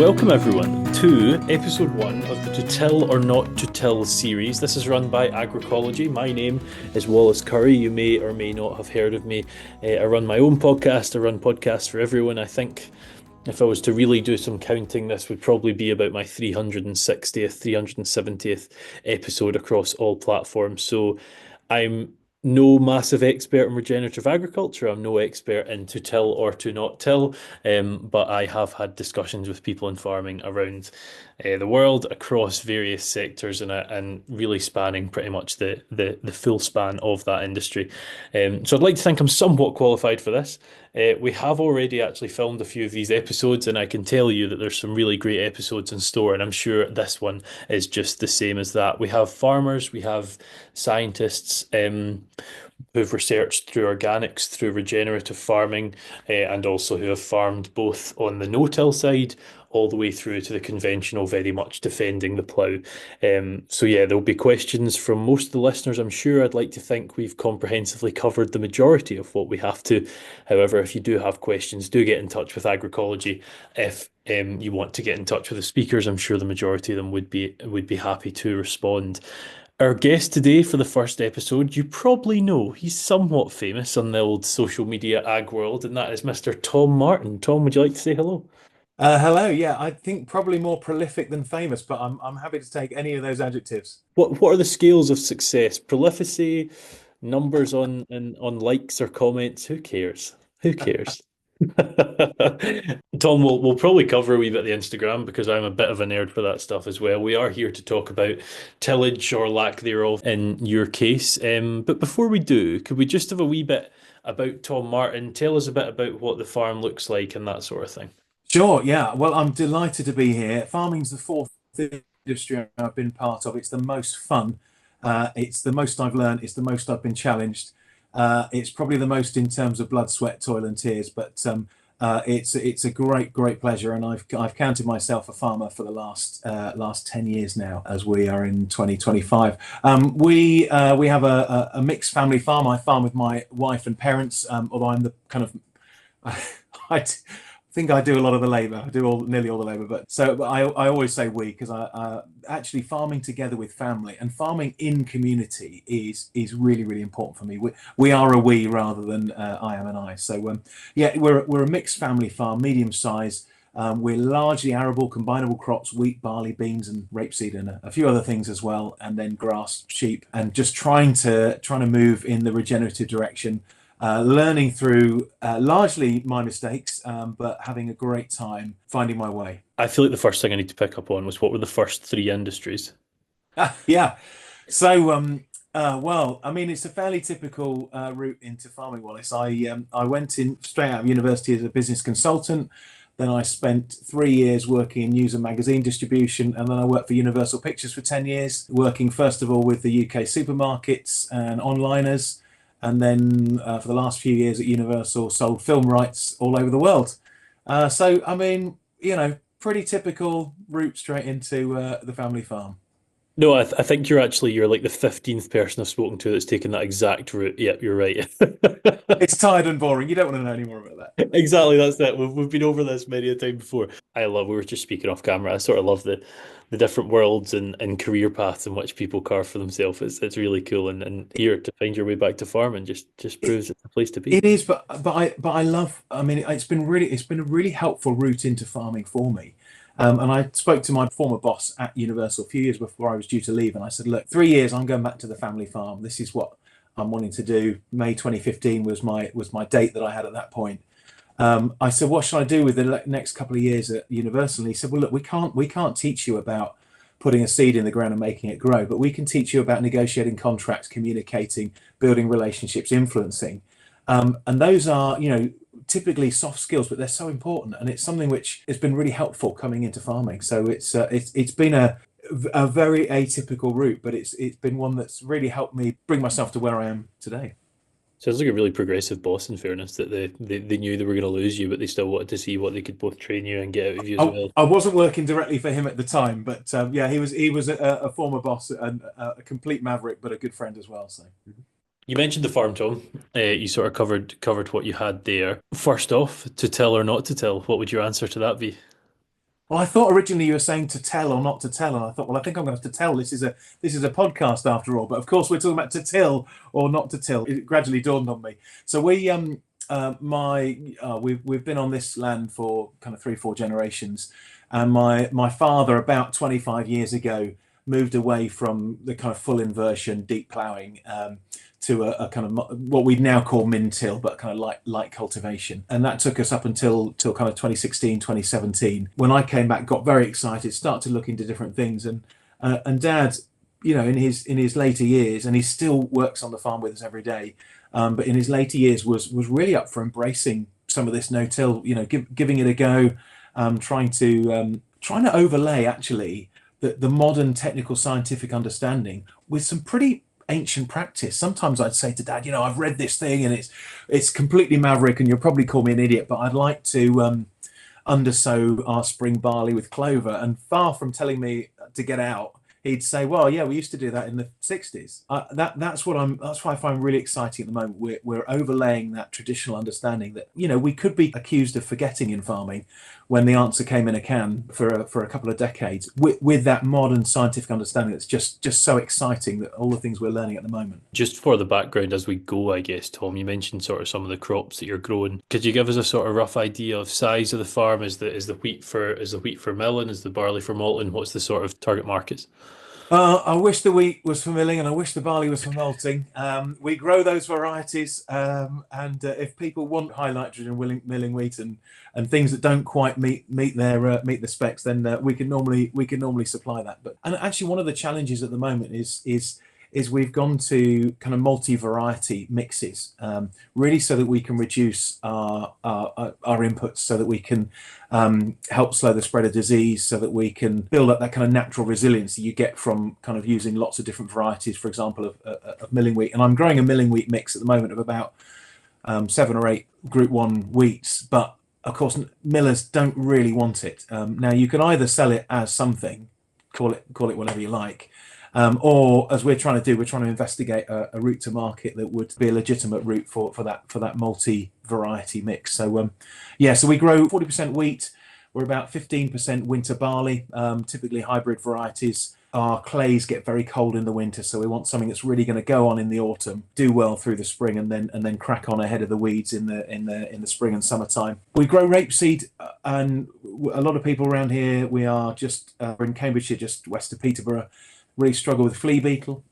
Welcome everyone to episode one of the To Till or Not to Till series. This is run by Agricology. My name is Wallace Currie. You may or may not have heard of me. I run my own podcast. I run podcasts for everyone. I think if I was to really do some counting, this would probably be about my 360th, 370th episode across all platforms. So I'm no massive expert in regenerative agriculture. I'm no expert in to till or to not till, but I have had discussions with people in farming around the world across various sectors and really spanning pretty much the full span of that industry. So I'd like to think I'm somewhat qualified for this. We have already actually filmed a few of these episodes, and I can tell you that there's some really great episodes in store, and I'm sure this one is just the same as that. We have farmers, we have scientists who've researched through organics, through regenerative farming, and also who have farmed both on the no-till side all the way through to the conventional, very much defending the plough. So yeah, there'll be questions from most of the listeners, I'm sure. I'd like to think we've comprehensively covered the majority of what we have to. However, if you do have questions, do get in touch with Agricology. If you want to get in touch with the speakers, I'm sure the majority of them would be happy to respond. Our guest today for the first episode, you probably know he's somewhat famous on the old social media ag world, and that is Mr. Tom Martin. Tom, would you like to say hello? Hello. Yeah, I think probably more prolific than famous, but I'm happy to take any of those adjectives. What are the scales of success? Prolificity, numbers on likes or comments? Who cares? Who cares? Tom, we'll probably cover a wee bit of the Instagram because I'm a bit of a nerd for that stuff as well. We are here to talk about tillage or lack thereof in your case. But before we do, could we just have a wee bit about Tom Martin? Tell us a bit about what the farm looks like and that sort of thing. Sure. Yeah. Well, I'm delighted to be here. Farming's the fourth industry I've been part of. It's the most fun. It's the most I've learned. It's the most I've been challenged. It's probably the most in terms of blood, sweat, toil, and tears. But it's a great pleasure, and I've counted myself a farmer for the last 10 years now, as we are in 2025. We have a mixed family farm. I farm with my wife and parents, although I'm the kind of I think I do a lot of the labour. I do nearly all the labour, but I always say we because I actually farming together with family and farming in community is really important for me. We are a we rather than I am an I. So yeah, we're a mixed family farm, medium size. We're largely arable, combinable crops: wheat, barley, beans, and rapeseed, and a few other things as well. And then grass, sheep, and just trying to move in the regenerative direction. Learning through largely my mistakes, but having a great time finding my way. I feel like the first thing I need to pick up on was what were the first three industries? Yeah. So, well, I mean, it's a fairly typical route into farming, Wallace. I went in straight out of university as a business consultant. Then I spent 3 years working in news and magazine distribution, and then I worked for Universal Pictures for 10 years, working first of all with the UK supermarkets and onliners, and then for the last few years at Universal, sold film rights all over the world. So, I mean, pretty typical route straight into the family farm. No, I think you're like the 15th person I've spoken to that's taken that exact route. Yep, you're right. It's tired and boring. You don't want to know any more about that. Exactly, that's it. We've been over this many a time before. We were just speaking off camera. I sort of love the different worlds and career paths in which people carve for themselves. It's really cool and here to find your way back to farming just It, proves it's the place to be. it is, but I love. I mean, it's been a really helpful route into farming for me. And I spoke to my former boss at Universal a few years before I was due to leave, and I said, "Look, 3 years, I'm going back to the family farm. This is what I'm wanting to do." May 2015 was my date that I had at that point. I said, "What should I do with the next couple of years at Universal?" And he said, "Well, look, we can't teach you about putting a seed in the ground and making it grow, but we can teach you about negotiating contracts, communicating, building relationships, influencing." And those are, typically soft skills, but they're so important, and it's something which has been really helpful coming into farming. So it's been a very atypical route, but it's been one that's really helped me bring myself to where I am today. Sounds like a really progressive boss, in fairness, that they knew they were going to lose you, but they still wanted to see what they could both train you and get out of you as I, well. I wasn't working directly for him at the time, but yeah, he was a former boss and a complete maverick, but a good friend as well. So. You mentioned the farm, Tom. You sort of covered what you had there. First off, to tell or not to tell, what would your answer to that be? Well, I thought originally you were saying to tell or not to tell, and I thought, well, I think I'm going to have to tell. This is a podcast after all. But of course, we're talking about to till or not to till. It gradually dawned on me. So we've been on this land for kind of 3-4 generations, and my father about 25 years ago moved away from the kind of full inversion, deep ploughing. To a kind of what we'd now call min till, but kind of light cultivation. And that took us up till kind of 2016, 2017. When I came back, got very excited, started to look into different things. And Dad, in his later years, and he still works on the farm with us every day, but in his later years was really up for embracing some of this no-till, giving it a go, trying to overlay actually the modern technical scientific understanding with some pretty ancient practice. Sometimes I'd say to Dad, I've read this thing and it's completely maverick, and you'll probably call me an idiot, but I'd like to undersow our spring barley with clover. And far from telling me to get out, he'd say, well, yeah, we used to do that in the 60s. That's what I find really exciting at the moment. We're overlaying that traditional understanding that, we could be accused of forgetting in farming when the answer came in a can for a couple of decades, with that modern scientific understanding that's just so exciting, that all the things we're learning at the moment. Just for the background as we go, I guess, Tom, you mentioned sort of some of the crops that you're growing. Could you give us a sort of rough idea of size of the farm? Is the wheat for milling? Is the barley for malting? What's the sort of target markets? I wish the wheat was for milling, and I wish the barley was for malting. We grow those varieties, and if people want high nitrogen milling wheat and things that don't quite meet the specs, then we can normally supply that. But and actually, one of the challenges at the moment is we've gone to kind of multi-variety mixes, really, so that we can reduce our inputs, so that we can help slow the spread of disease, so that we can build up that kind of natural resilience that you get from kind of using lots of different varieties, for example, of milling wheat. And I'm growing a milling wheat mix at the moment of about 7 or 8 Group 1 wheats, but of course millers don't really want it. Now you can either sell it as something, call it whatever you like, or as we're trying to investigate a route to market that would be a legitimate route for that multi-variety mix. So so we grow 40% wheat. We're about 15% winter barley, typically hybrid varieties. Our clays get very cold in the winter, so we want something that's really going to go on in the autumn, do well through the spring, and then crack on ahead of the weeds in the spring and summertime. We grow rapeseed, and a lot of people around here, we are just we're in Cambridgeshire, just west of Peterborough, really struggle with flea beetle,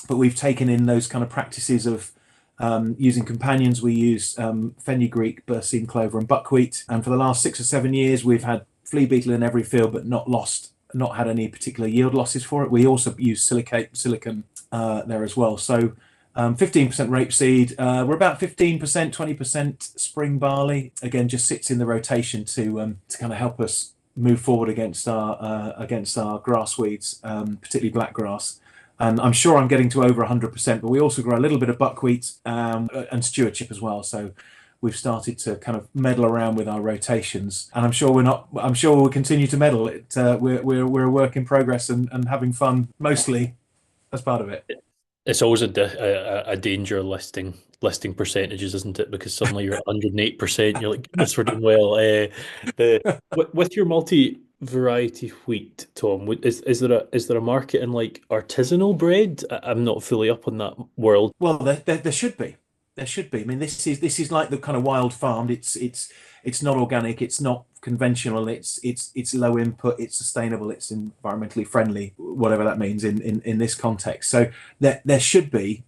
but we've taken in those kind of practices of using companions. We use fenugreek, berseem clover, and buckwheat, and for the last 6 or 7 years, we've had flea beetle in every field, but not had any particular yield losses for it. We also use silicon there as well. So 15% rapeseed. We're about 15%, 20% spring barley. Again, just sits in the rotation to kind of help us move forward against our grass weeds, particularly blackgrass. And I'm sure I'm getting to over 100%. But we also grow a little bit of buckwheat and stewardship as well. So we've started to kind of meddle around with our rotations, and I'm sure we'll continue to meddle. We're a work in progress and having fun mostly as part of it. It's always a danger listing percentages, isn't it? Because suddenly you're at 108%. You're like, goodness, we're doing well. With your multi-variety wheat, Tom, is there a market in like artisanal bread? I'm not fully up on that world. Well, there should be. There should be. I mean, this is like the kind of wild farmed. It's not organic. It's not conventional. It's low input. It's sustainable. It's environmentally friendly. Whatever that means in this context. So there should be.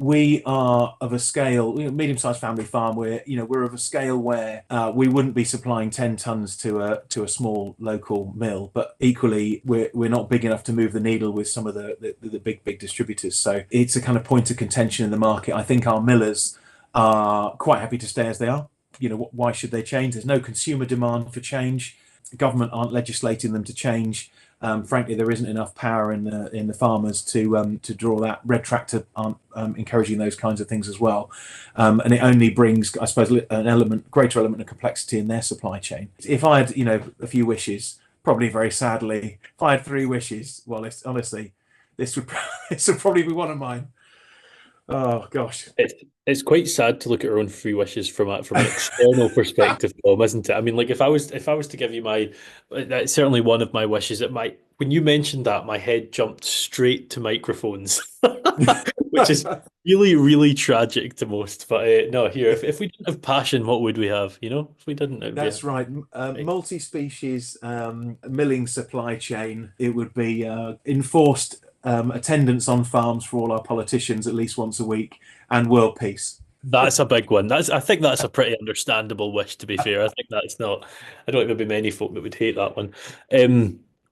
We are of a scale, medium-sized family farm. We're of a scale where we wouldn't be supplying 10 tons to a small local mill, but equally we're not big enough to move the needle with some of the big distributors. So it's a kind of point of contention in the market. I think our millers are quite happy to stay as they are. Why should they change? There's no consumer demand for change. Government aren't legislating them to change. Frankly, there isn't enough power in the farmers to draw that. Red Tractor aren't encouraging those kinds of things as well, and it only brings, I suppose, greater element of complexity in their supply chain. If I had, a few wishes, probably very sadly, if I had 3 wishes, Wallace, honestly, this would probably be one of mine. Oh gosh. It's quite sad to look at our own free wishes from an external perspective, Tom, isn't it? I mean, like if I was to give you my, that's certainly one of my wishes. That my When you mentioned that, my head jumped straight to microphones, which is really really tragic to most. But no, here, if we didn't have passion, what would we have? If we didn't, it would be That's right. right. Multi-species milling supply chain. It would be enforced attendance on farms for all our politicians at least once a week, and world peace. That's a big one. I think that's a pretty understandable wish, to be fair. I think that's not, I don't think there'd be many folk that would hate that one.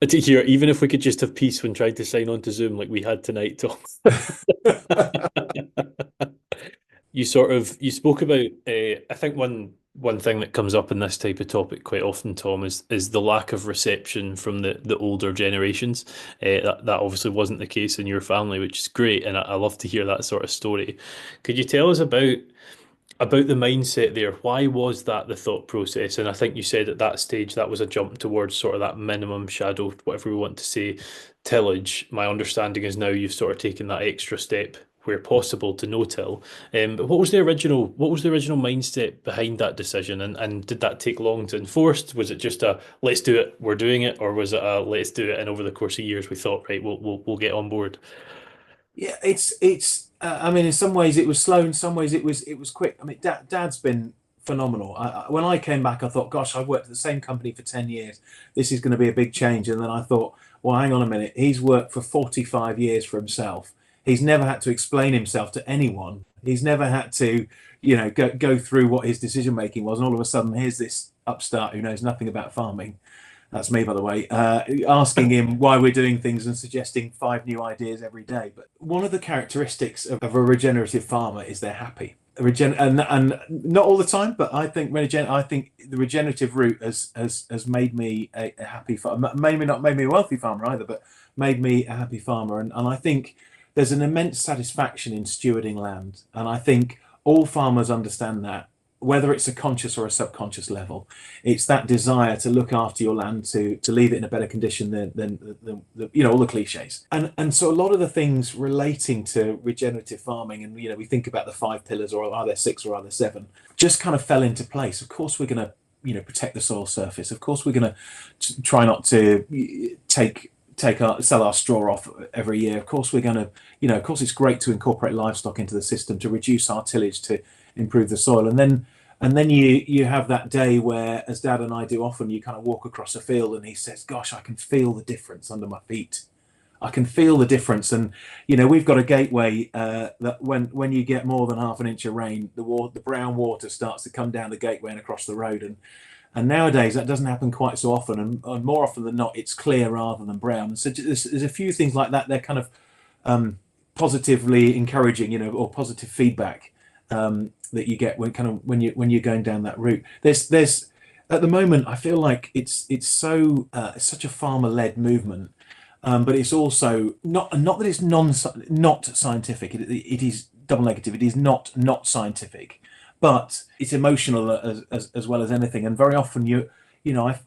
To hear, even if we could just have peace when trying to sign on to Zoom like we had tonight, Tom. You spoke about I think one thing that comes up in this type of topic quite often, Tom, is the lack of reception from the older generations. That obviously wasn't the case in your family, which is great, and I love to hear that sort of story. Could you tell us about the mindset there? Why was that the thought process? And I think you said at that stage that was a jump towards sort of that minimum shadow, whatever we want to say, tillage. My understanding is now you've sort of taken that extra step where possible to no-till. But what was the original mindset behind that decision? And did that take long to enforce? Was it just a let's do it, we're doing it, or was it a let's do it, and over the course of years we thought, right, we'll get on board? Yeah, it's. I mean, in some ways it was slow. In some ways it was quick. I mean, Dad's been phenomenal. When I came back, I thought, gosh, I've worked at the same company for 10 years. This is going to be a big change. And then I thought, well, hang on a minute. He's worked for 45 years for himself. He's never had to explain himself to anyone. He's never had to, go through what his decision making was. And all of a sudden, here's this upstart who knows nothing about farming. That's me, by the way, asking him why we're doing things and suggesting five new ideas every day. But one of the characteristics of a regenerative farmer is they're happy. And not all the time, but I think the regenerative route has made me a happy farmer. Maybe not made me a wealthy farmer either, but made me a happy farmer. And I think there's an immense satisfaction in stewarding land. And I think all farmers understand that, whether it's a conscious or a subconscious level. It's that desire to look after your land, to leave it in a better condition than all the cliches. And so a lot of the things relating to regenerative farming, and we think about the five pillars, or are there six or are there seven, just kind of fell into place. Of course, we're going to protect the soil surface. Of course, we're going to try not to sell our straw off every year. Of course, we're going to, of course, it's great to incorporate livestock into the system to reduce our tillage, to improve the soil. And then you have that day where, as Dad and I do often, you kind of walk across a field and he says, gosh, I can feel the difference under my feet. I can feel the difference. And we've got a gateway that when you get more than half an inch of rain, the brown water starts to come down the gateway and across the road. And nowadays that doesn't happen quite so often, and more often than not it's clear rather than brown. So there's a few things like that. They're kind of positively encouraging, or positive feedback that you get when you're going down that route. There's at the moment, I feel like it's such a farmer-led movement, but it's also not that it's not scientific. It is double negative. It is not scientific, but it's emotional as well as anything. And very often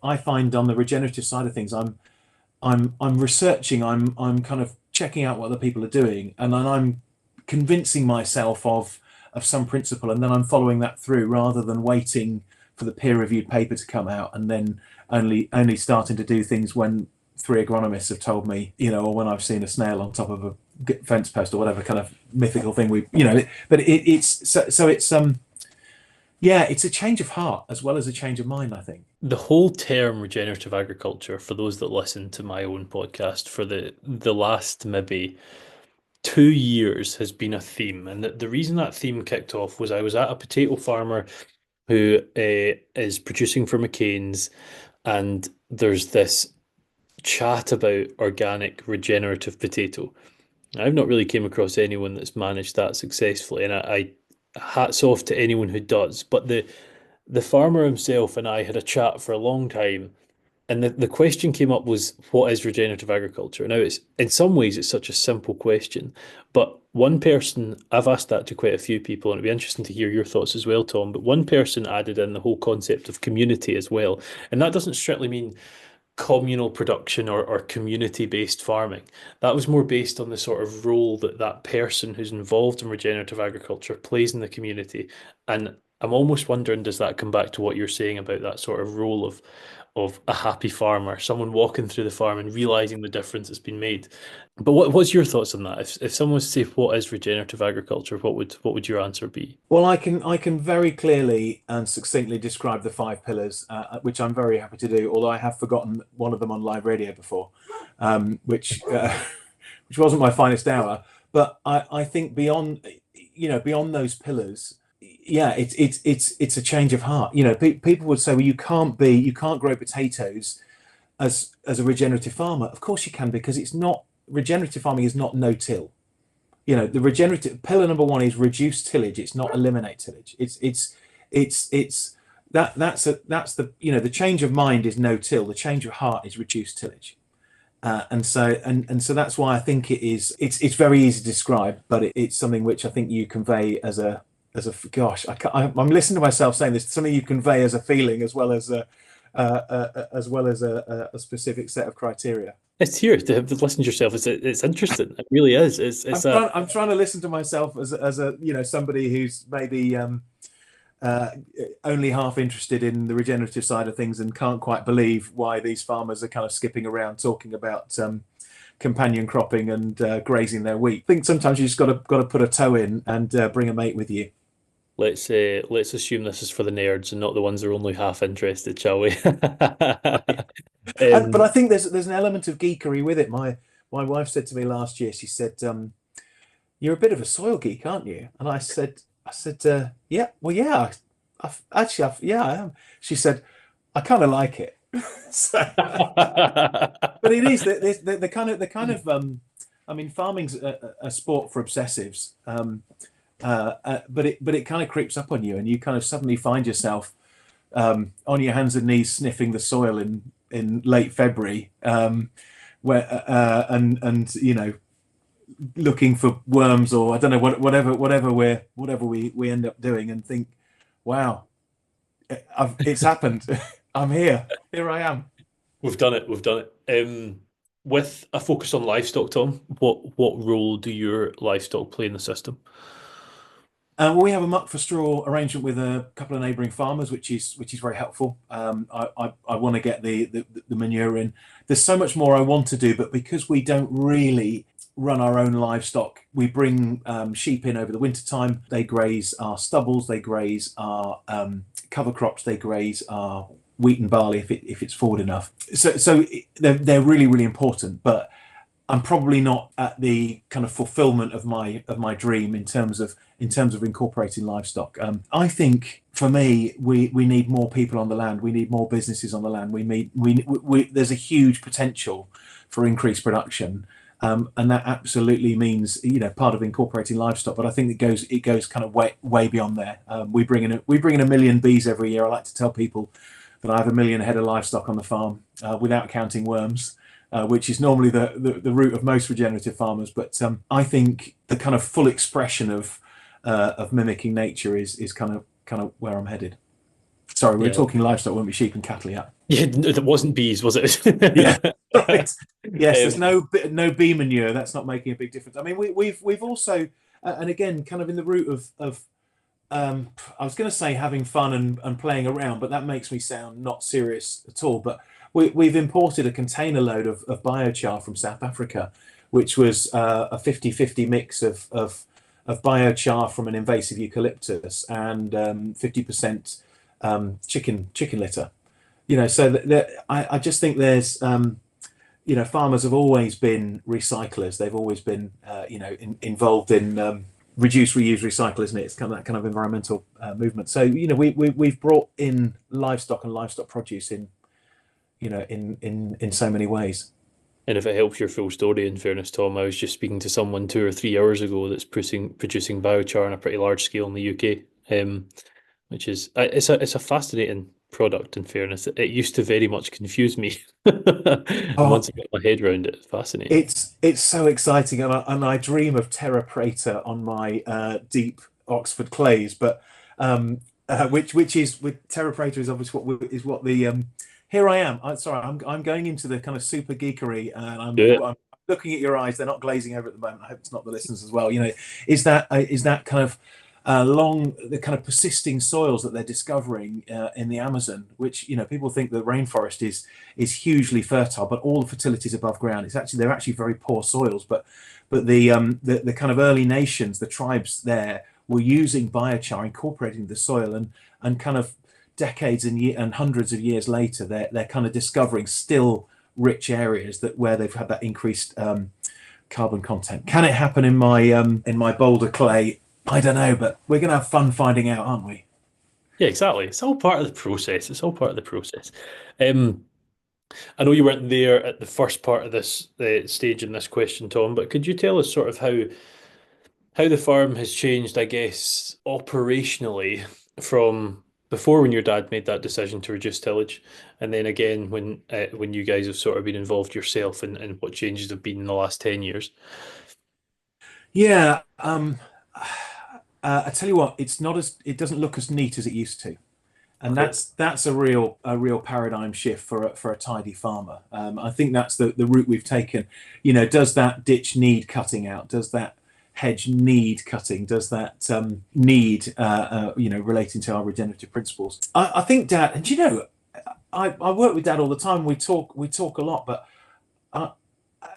I find on the regenerative side of things, I'm researching, I'm kind of checking out what other people are doing, and then I'm convincing myself of some principle, and then I'm following that through rather than waiting for the peer-reviewed paper to come out and then only starting to do things when three agronomists have told me, or when I've seen a snail on top of a fence post or whatever kind of mythical thing but it's a change of heart as well as a change of mind, I think. The whole term regenerative agriculture, for those that listen to my own podcast, for the last maybe 2 years has been a theme. And the reason that theme kicked off was I was at a potato farmer who is producing for McCain's, and there's this chat about organic regenerative potato. I've not really came across anyone that's managed that successfully, and I hats off to anyone who does. But the farmer himself and I had a chat for a long time, and the question came up was, what is regenerative agriculture? Now, it's in some ways it's such a simple question, but one person, I've asked that to quite a few people, and it'd be interesting to hear your thoughts as well, Tom. But one person added in the whole concept of community as well, and that doesn't strictly mean communal production or community-based farming. That was more based on the sort of role that that person who's involved in regenerative agriculture plays in the community. And I'm almost wondering, does that come back to what you're saying about that sort of role of a happy farmer, someone walking through the farm and realizing the difference that's been made? But what's your thoughts on that? If someone was to say what is regenerative agriculture, what would your answer be? Well, I can very clearly and succinctly describe the five pillars, which I'm very happy to do. Although I have forgotten one of them on live radio before, which which wasn't my finest hour. But I think beyond beyond those pillars, yeah, it's a change of heart. People would say, well, you can't grow potatoes as a regenerative farmer. Of course you can, because it's not regenerative farming is not no till. The regenerative pillar number one is reduce tillage. It's not eliminate tillage. It's that's the the change of mind is no till. The change of heart is reduce tillage. And so that's why I think it's very easy to describe, but it's something which I think you convey as a gosh, I'm listening to myself saying this, something you convey as a feeling as well as a specific set of criteria. It's here to listen to yourself. It's interesting. It really is. I'm trying to listen to myself as a somebody who's maybe only half interested in the regenerative side of things and can't quite believe why these farmers are kind of skipping around talking about companion cropping and grazing their wheat. I think sometimes you just got to put a toe in and bring a mate with you. Let's assume this is for the nerds and not the ones that are only half interested, shall we? But I think there's an element of geekery with it. My wife said to me last year, she said, "You're a bit of a soil geek, aren't you?" And I said, "Yeah, well, yeah, yeah, I am." She said, "I kind of like it." So, but it is the kind of I mean, farming's a sport for obsessives, but it kind of creeps up on you, and you kind of suddenly find yourself on your hands and knees sniffing the soil in late February, where and looking for worms, or I don't know, whatever we end up doing, and think, wow, it's happened. I'm here I am. We've done it. We've done it. With a focus on livestock, Tom, what role do your livestock play in the system? Well, we have a muck for straw arrangement with a couple of neighbouring farmers, which is very helpful. I want to get the manure in. There's so much more I want to do, but because we don't really run our own livestock, we bring sheep in over the winter time. They graze our stubbles, they graze our cover crops, they graze our wheat and barley if it's forward enough. So they're really, really important, but I'm probably not at the kind of fulfillment of my dream in terms of incorporating livestock. I think for me, we need more people on the land. We need more businesses on the land. There's a huge potential for increased production, and that absolutely means part of incorporating livestock. But I think it goes kind of way beyond there. We bring in 1 million bees every year. I like to tell people that I have 1 million head of livestock on the farm without counting worms. Which is normally the route of most regenerative farmers, but I think the kind of full expression of mimicking nature is kind of where I'm headed. Sorry, we were talking livestock, weren't we? Sheep and cattle, yeah. Yeah, it wasn't bees, was it? Yeah, right. Yes, there's no bee manure. That's not making a big difference. I mean, we've also, and again, kind of in the route of I was going to say having fun and playing around, but that makes me sound not serious at all. But we've imported a container load of biochar from South Africa, which was a 50-50 mix of biochar from an invasive eucalyptus and 50% chicken litter. So I just think there's farmers have always been recyclers. They've always been involved in reduce, reuse, recycle, isn't it? It's kind of that kind of environmental movement. So we've brought in livestock and livestock produce in so many ways. And if it helps your full story, in fairness, Tom, I was just speaking to someone 2 or 3 hours ago that's producing biochar on a pretty large scale in the UK, which is it's a fascinating product. In fairness, it used to very much confuse me. And once I got my head around it, it's fascinating. It's so exciting, and I dream of terra preta on my deep Oxford clays, but which is with terra preta is obviously what the Here I am. Sorry, I'm going into the kind of super geekery, and Do it. I'm looking at your eyes. They're not glazing over at the moment. I hope it's not the listeners as well. Is that kind of the kind of persisting soils that they're discovering in the Amazon, which people think the rainforest is hugely fertile, but all the fertility is above ground. They're actually very poor soils, but the kind of early nations, the tribes there, were using biochar, incorporating the soil, and kind of decades and hundreds of years later, they're kind of discovering still rich areas where they've had that increased carbon content. Can it happen in my boulder clay? I don't know, but we're going to have fun finding out, aren't we? Yeah, exactly. It's all part of the process. It's all part of the process. Um, I know you weren't there at the first part of this stage in this question, Tom, but could you tell us sort of how the farm has changed, I guess, operationally from before when your dad made that decision to reduce tillage, and then again when you guys have sort of been involved yourself and what changes have been in the last 10 years? Yeah. I tell you what, it doesn't look as neat as it used to, and Okay. that's a real paradigm shift for a tidy farmer. I think that's the route we've taken. Does that ditch need cutting out? Does that hedge need cutting? Does that need relating to our regenerative principles? I think Dad, and I work with Dad all the time. We talk a lot, but uh,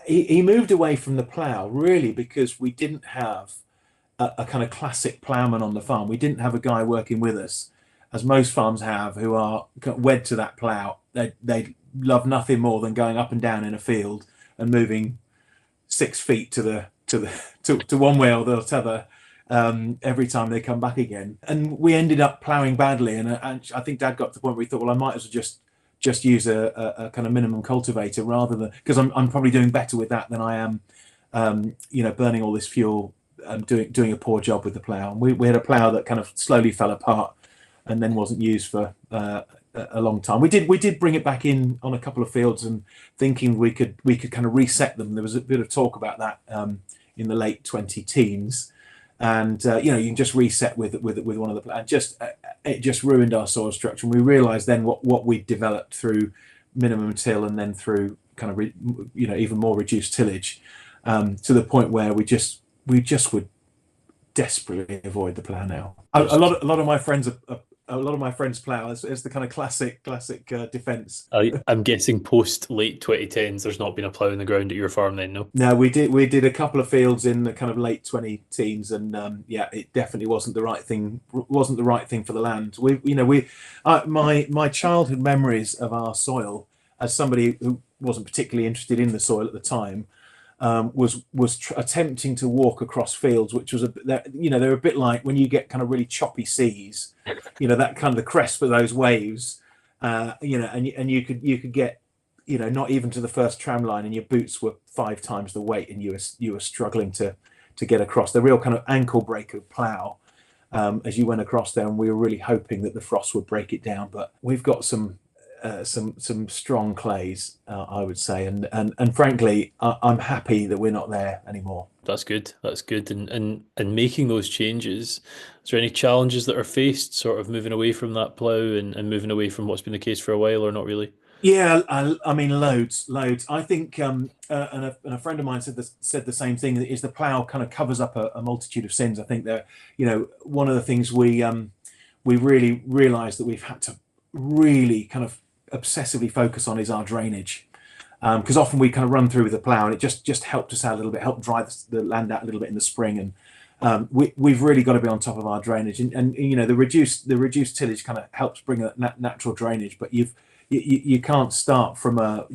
he moved away from the plough really because we didn't have a kind of classic ploughman on the farm. We didn't have a guy working with us, as most farms have, who are wed to that plough. They love nothing more than going up and down in a field and moving 6 feet to one way or the other every time they come back again. And we ended up ploughing badly. And I think Dad got to the point where he thought, well, I might as well just use a kind of minimum cultivator rather than, because I'm probably doing better with that than I am burning all this fuel, doing a poor job with the plough. And we had a plough that kind of slowly fell apart and then wasn't used for a long time. We did bring it back in on a couple of fields and thinking we could kind of reset them. There was a bit of talk about that in the late 20 teens, and you can just reset with one of the, and it just ruined our soil structure. And we realised then what we'd developed through minimum till and then through kind of even more reduced tillage, to the point where we just would desperately avoid the plough now. A lot of my friends a lot of my friends plough. It's the kind of classic defence. I'm guessing post late 2010s, there's not been a plough in the ground at your farm then, no? No, we did a couple of fields in the kind of late 20 teens, and yeah, it definitely wasn't the right thing. Wasn't the right thing for the land. My childhood memories of our soil, as somebody who wasn't particularly interested in the soil at the time, was attempting to walk across fields, which was they're a bit like when you get kind of really choppy seas, that kind of the crest of those waves, and you could get not even to the first tram line, and your boots were 5 times the weight, and you were struggling to get across the real kind of ankle breaker plough as you went across there, and we were really hoping that the frost would break it down. But we've got some strong clays, I would say, and frankly, I'm happy that we're not there anymore. That's good. That's good. And making those changes, is there any challenges that are faced, sort of moving away from that plough and moving away from what's been the case for a while, or not really? Yeah, I mean, loads. I think, and a friend of mine said the same thing. Is the plough kind of covers up a multitude of sins. I think that one of the things we really realised that we've had to really kind of obsessively focus on is our drainage, because often we kind of run through with the plough and it just helped us out a little bit, helped dry the land out a little bit in the spring, and we've really got to be on top of our drainage, and the reduced tillage kind of helps bring a natural drainage, but you can't start from a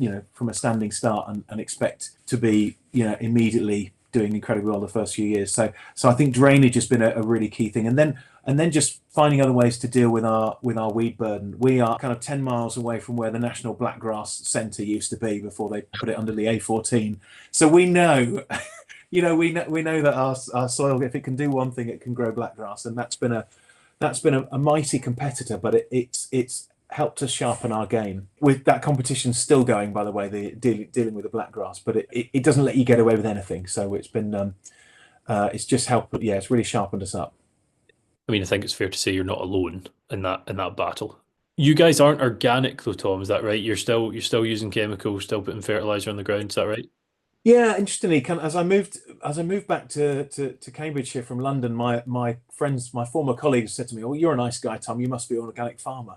standing start and expect to be immediately doing incredibly well the first few years. So I think drainage has been a really key thing, and then just finding other ways to deal with our weed burden. We are kind of 10 miles away from where the National Blackgrass Centre used to be before they put it under the A14. So we know, we know that our soil, if it can do one thing, it can grow blackgrass, and that's been a mighty competitor, but it's helped us sharpen our game. With that competition still going, by the way, dealing with the blackgrass, but it doesn't let you get away with anything. So it's just helped, yeah, it's really sharpened us up. I mean, I think it's fair to say you're not alone in that battle. You guys aren't organic though, Tom, is that right? You're still using chemicals, still putting fertilizer on the ground, is that right? Yeah, interestingly, as I moved back to Cambridgeshire from London, my friends, my former colleagues said to me, "Oh, you're a nice guy, Tom. You must be an organic farmer."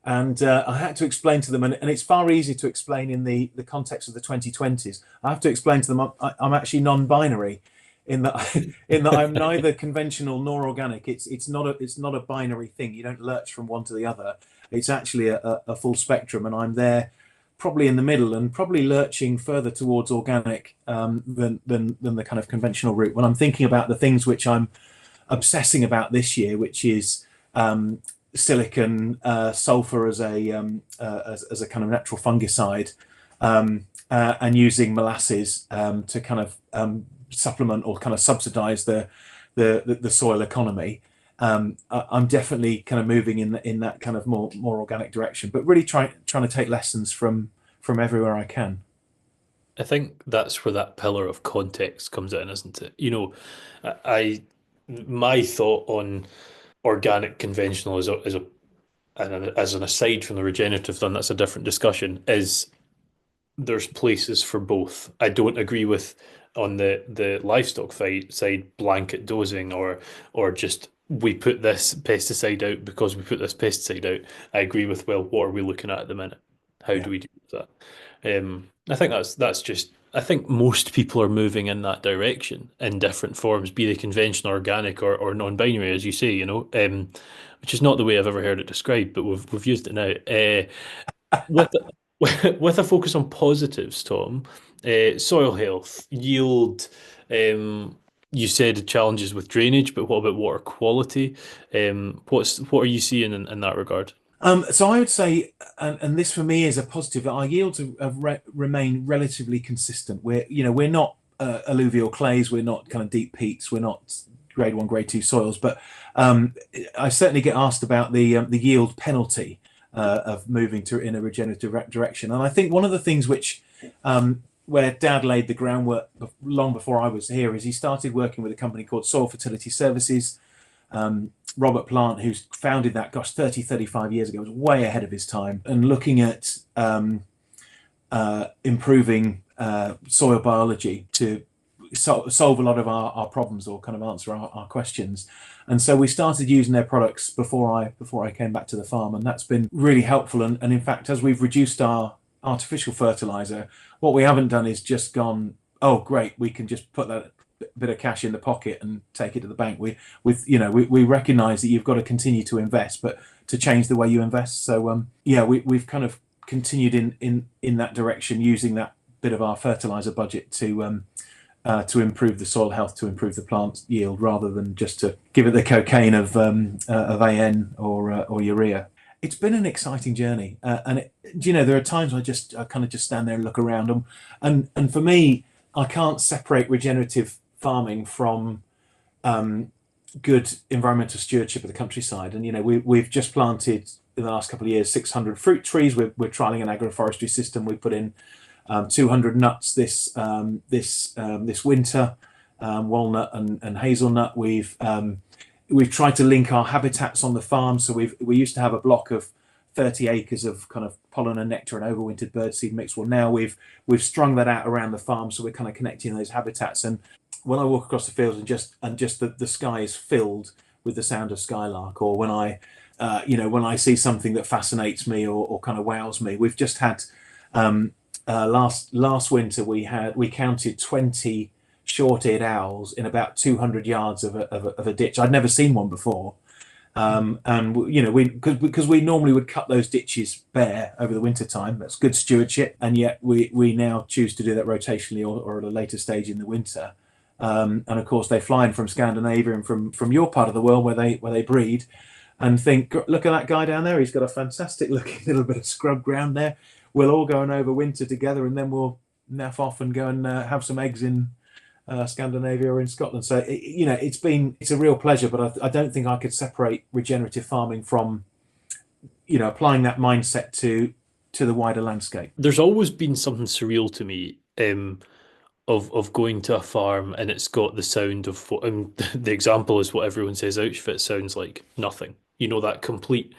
And I had to explain to them, and it's far easier to explain in the context of the 2020s. I have to explain to them I'm actually non-binary, in that in that I'm neither conventional nor organic. It's not a binary thing. You don't lurch from one to the other. It's actually a full spectrum, and I'm there probably in the middle and probably lurching further towards organic than the kind of conventional route. When I'm thinking about the things which I'm obsessing about this year, which is silicon, sulfur as a kind of natural fungicide, and using molasses to kind of supplement or kind of subsidize the soil economy. I'm definitely kind of moving in that kind of more organic direction, but really trying to take lessons from everywhere I can. I think that's where that pillar of context comes in, isn't it? I my thought on organic conventional as an aside from the regenerative, then that's a different discussion, is there's places for both. I don't agree with on the livestock side blanket dosing or just we put this pesticide out because we put this pesticide out. I agree with, well, what are we looking at the minute? How Yeah. do we do that? I think that's just I think most people are moving in that direction in different forms, be they conventional, organic, or non-binary, as you say, which is not the way I've ever heard it described, but we've used it now. With with a focus on positives, Tom, soil health, yield. You said challenges with drainage, but what about water quality? What are you seeing in that regard? So I would say, and this for me is a positive, that our yields have remained relatively consistent. We're not alluvial clays, we're not kind of deep peats, we're not grade one, grade two soils, but I certainly get asked about the yield penalty of moving to in a regenerative direction. And I think one of the things where Dad laid the groundwork long before I was here is he started working with a company called Soil Fertility Services. Robert Plant, who's founded that, gosh, 30, 35 years ago, was way ahead of his time and looking at improving soil biology to solve a lot of our problems or kind of answer our questions. And so we started using their products before I came back to the farm, and that's been really helpful. And in fact, as we've reduced our artificial fertilizer, what we haven't done is just gone, oh, great, we can just put that bit of cash in the pocket and take it to the bank. We recognize that you've got to continue to invest, but to change the way you invest. So yeah, we've kind of continued in that direction, using that bit of our fertilizer budget to improve the soil health, to improve the plant yield, rather than just to give it the cocaine of AN or urea. It's been an exciting journey, there are times I kind of just stand there and look around them, and for me, I can't separate regenerative farming from good environmental stewardship of the countryside. And we've just planted in the last couple of years 600 fruit trees. We're trialing an agroforestry system. We put in 200 nuts this winter, walnut and hazelnut. We've tried to link our habitats on the farm. So we used to have a block of 30 acres of kind of pollen and nectar and overwintered birdseed mix. Well, now we've strung that out around the farm, so we're kind of connecting those habitats. And when I walk across the fields and just the sky is filled with the sound of skylark, or when I see something that fascinates me or kind of wows me. We've just had last winter we counted 20 short-eared owls in about 200 yards of a ditch. I'd never seen one before. And because we normally would cut those ditches bare over the winter time. That's good stewardship, and yet we now choose to do that rotationally or at a later stage in the winter. And of course, they fly in from Scandinavia and from your part of the world where they breed, and think, look at that guy down there. He's got a fantastic looking little bit of scrub ground there. We'll all go and overwinter together, and then we'll naff off and go and have some eggs in Scandinavia or in Scotland. So it's a real pleasure, but I don't think I could separate regenerative farming from applying that mindset to the wider landscape. There's always been something surreal to me of going to a farm and it's got the sound of what the example is what everyone says Auschwitz sounds like nothing. That complete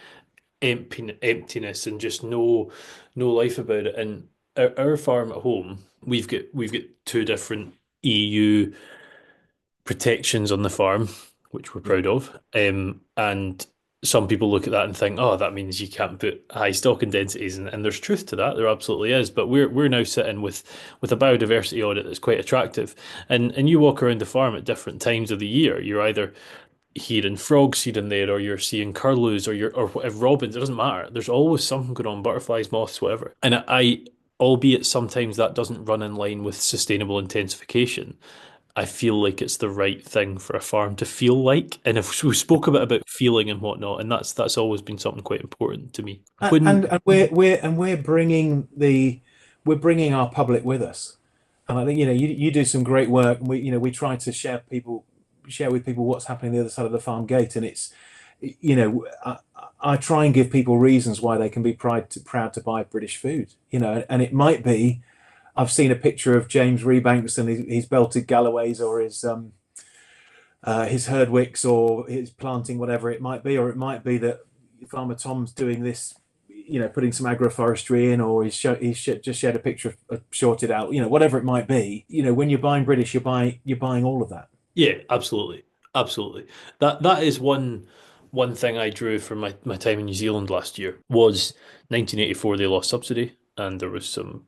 emptiness and just no life about it. And our farm at home, we've got two different EU protections on the farm, which we're Yeah. proud of. And some people look at that and think, oh, that means you can't put high stocking densities, and there's truth to that. There absolutely is. But we're now sitting with a biodiversity audit that's quite attractive. And you walk around the farm at different times of the year. You're either hearing frogs here and there, or you're seeing curlews, or whatever, robins. It doesn't matter. There's always something going on, butterflies, moths, whatever. And albeit sometimes that doesn't run in line with sustainable intensification, I feel like it's the right thing for a farm to feel like. And if we spoke a bit about feeling and whatnot, and that's always been something quite important to me. When And we're bringing our public with us. And I think, you do some great work, and we try to share with people what's happening the other side of the farm gate. And it's, I try and give people reasons why they can be proud to buy British food, and it might be, I've seen a picture of James Rebanks and his belted Galloways, or his Herdwicks, or his planting, whatever it might be. Or it might be that Farmer Tom's doing this, putting some agroforestry in, or he's just shared a picture of shorted out, whatever it might be. When you're buying British, you're buying all of that. Yeah, absolutely, absolutely. That is one thing I drew from my time in New Zealand last year was 1984. They lost subsidy, and there was some,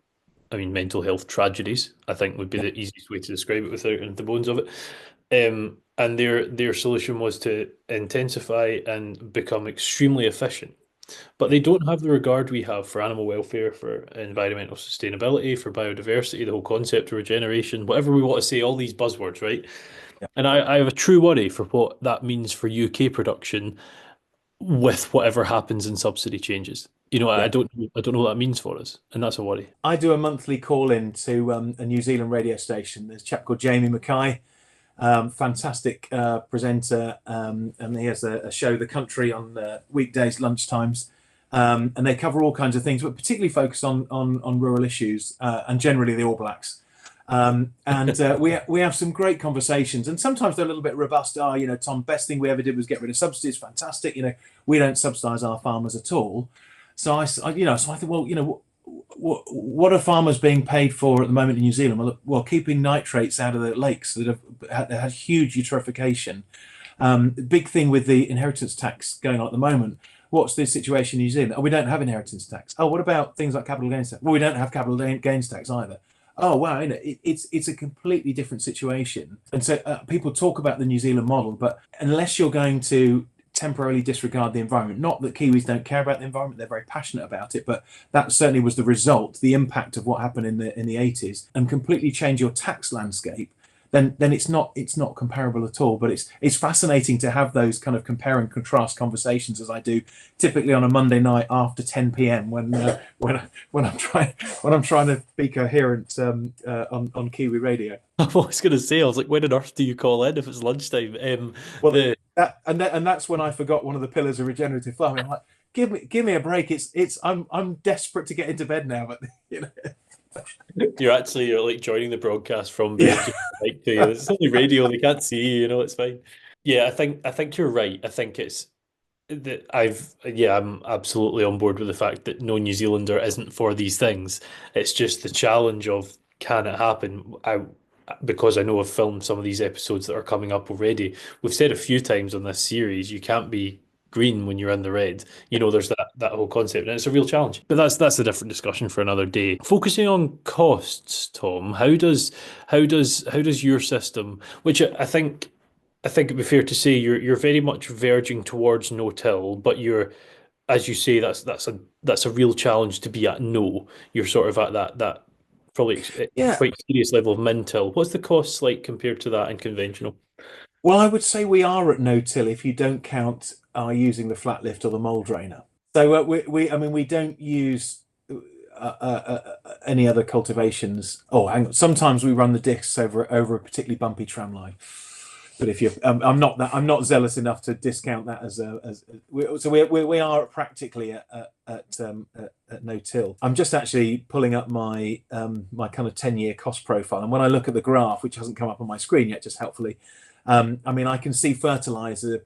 I mean, mental health tragedies, I think would be Yeah, the easiest way to describe it without into the bones of it. And their solution was to intensify and become extremely efficient. But yeah, they don't have the regard we have for animal welfare, for environmental sustainability, for biodiversity, the whole concept of regeneration, whatever we want to say, all these buzzwords, right? yeah, And I have a true worry for what that means for UK production with whatever happens in subsidy changes. I yeah. don't know what that means for us, and that's a worry. I do a monthly call in to a New Zealand radio station. There's a chap called Jamie Mackay, fantastic presenter, and he has a show, The Country, on weekdays lunchtimes, and they cover all kinds of things, but particularly focus on rural issues, and generally the All Blacks. And we have some great conversations, and sometimes they're a little bit robust. Tom, best thing we ever did was get rid of subsidies. Fantastic. We don't subsidise our farmers at all. So so I think, well, what are farmers being paid for at the moment in New Zealand? Well, keeping nitrates out of the lakes that have had huge eutrophication. The big thing with the inheritance tax going on at the moment. What's the situation in New Zealand? Oh, we don't have inheritance tax. Oh, what about things like capital gains tax? Well, we don't have capital gains tax either. Oh, wow, it's a completely different situation. And so people talk about the New Zealand model, but unless you're going to temporarily disregard the environment, not that Kiwis don't care about the environment, they're very passionate about it, but that certainly was the result, the impact of what happened in the 80s, and completely change your tax landscape, then it's not comparable at all. But it's fascinating to have those kind of compare and contrast conversations, as I do typically on a Monday night after 10 p.m. when I'm trying to be coherent on Kiwi radio. I was going to say, I was like, when on earth do you call in if it's lunchtime? Well, The and that's when I forgot one of the pillars of regenerative farming. I'm like, give me a break. I'm desperate to get into bed now, but you're like joining the broadcast from bed, yeah. just like to you. It's only radio; they can't see you. It's fine. Yeah, I think you're right. I think it's that I'm absolutely on board with the fact that no New Zealander isn't for these things. It's just the challenge of can it happen? Because I know I've filmed some of these episodes that are coming up already. We've said a few times on this series, you can't be green when you're in the red. There's that whole concept, and it's a real challenge. But that's a different discussion for another day. Focusing on costs, Tom, how does your system, which I think it'd be fair to say you're very much verging towards no till, but you're, as you say, that's a real challenge to be at no. You're sort of at that probably Yeah. quite serious level of min till. What's the costs like compared to that in conventional? Well, I would say we are at no-till if you don't count using the flat lift or the mole drainer. So I mean, we don't use any other cultivations. Oh, hang on. Sometimes we run the discs over a particularly bumpy tram line. But if you, I'm not zealous enough to discount that so we are practically at no till. I'm just actually pulling up my my kind of 10-year cost profile, and when I look at the graph, which hasn't come up on my screen yet, just helpfully, I mean, I can see fertilizer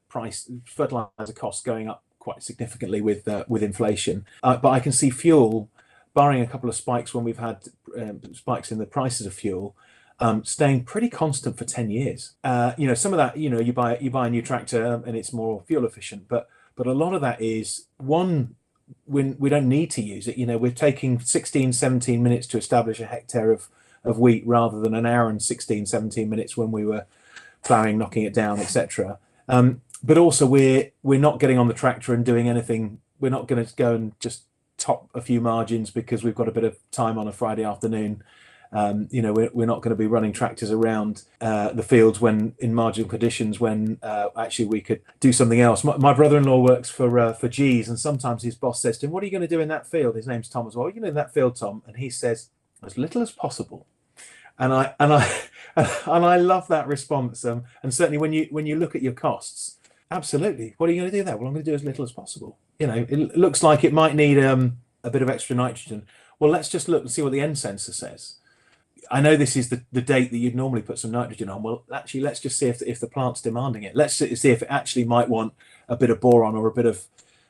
costs going up quite significantly with inflation. But I can see fuel, barring a couple of spikes when we've had spikes in the prices of fuel, staying pretty constant for 10 years. Some of that, you buy a new tractor and it's more fuel efficient, but a lot of that is one, when we don't need to use it. We're taking 16, 17 minutes to establish a hectare of wheat rather than an hour and 16, 17 minutes when we were ploughing, knocking it down, etc. But also we're not getting on the tractor and doing anything. We're not going to go and just top a few margins because we've got a bit of time on a Friday afternoon. We're not going to be running tractors around the fields when in marginal conditions when actually we could do something else. My brother-in-law works for G's, and sometimes his boss says to him, "What are you going to do in that field?" His name's Tom as well. "What are you going to do in that field, Tom?" And he says, "As little as possible." And I love that response. And certainly when you look at your costs, absolutely. What are you going to do there? Well, I'm going to do as little as possible. It looks like it might need a bit of extra nitrogen. Well, let's just look and see what the end sensor says. I know this is the date that you'd normally put some nitrogen on. Well, actually, let's just see if the plant's demanding it. Let's see if it actually might want a bit of boron or a bit of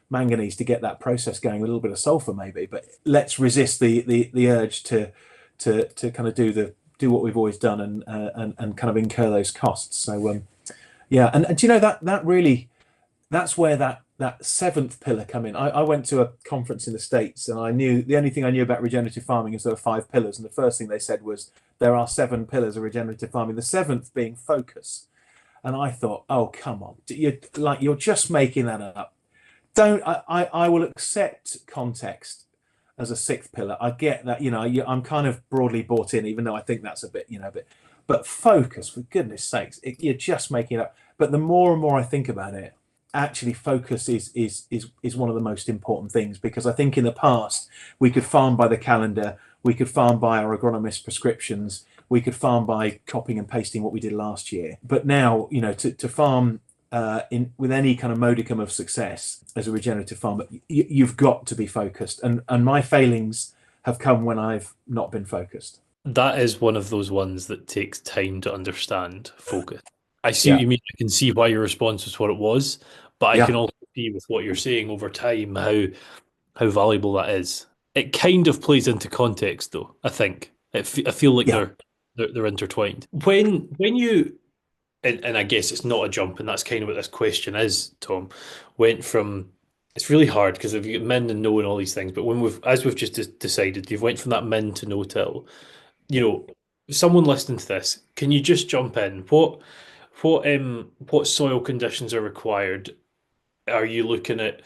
manganese to get that process going, a little bit of sulfur maybe. But let's resist the urge to kind of do what we've always done and kind of incur those costs. So and do you know that really, that's where that seventh pillar come in. I went to a conference in the States, and I knew the only thing I knew about regenerative farming is there were 5 pillars, and the first thing they said was there are 7 pillars of regenerative farming, the 7th being focus. And I thought, oh, come on, you're just making that up. I will accept context as a 6th pillar. I get that, I'm kind of broadly bought in, even though I think that's a bit, but focus, for goodness sakes, you're just making it up. But the more and more I think about it, actually focus is one of the most important things, because I think in the past we could farm by the calendar, we could farm by our agronomist prescriptions, we could farm by copying and pasting what we did last year. But now, to farm with any kind of modicum of success as a regenerative farmer, you've got to be focused. And my failings have come when I've not been focused. That is one of those ones that takes time to understand focus. I see Yeah. what you mean. I can see why your response was what it was, but I Yeah. can also see with what you're saying over time how valuable that is. It kind of plays into context, though. I think I feel like Yeah. they're intertwined. When you and I guess it's not a jump, and that's kind of what this question is, Tom. Went from, it's really hard because if you get min and no and all these things, but when we've just decided, you've went from that min to no till. Someone listening to this, can you just jump in? What soil conditions are required? Are you looking at,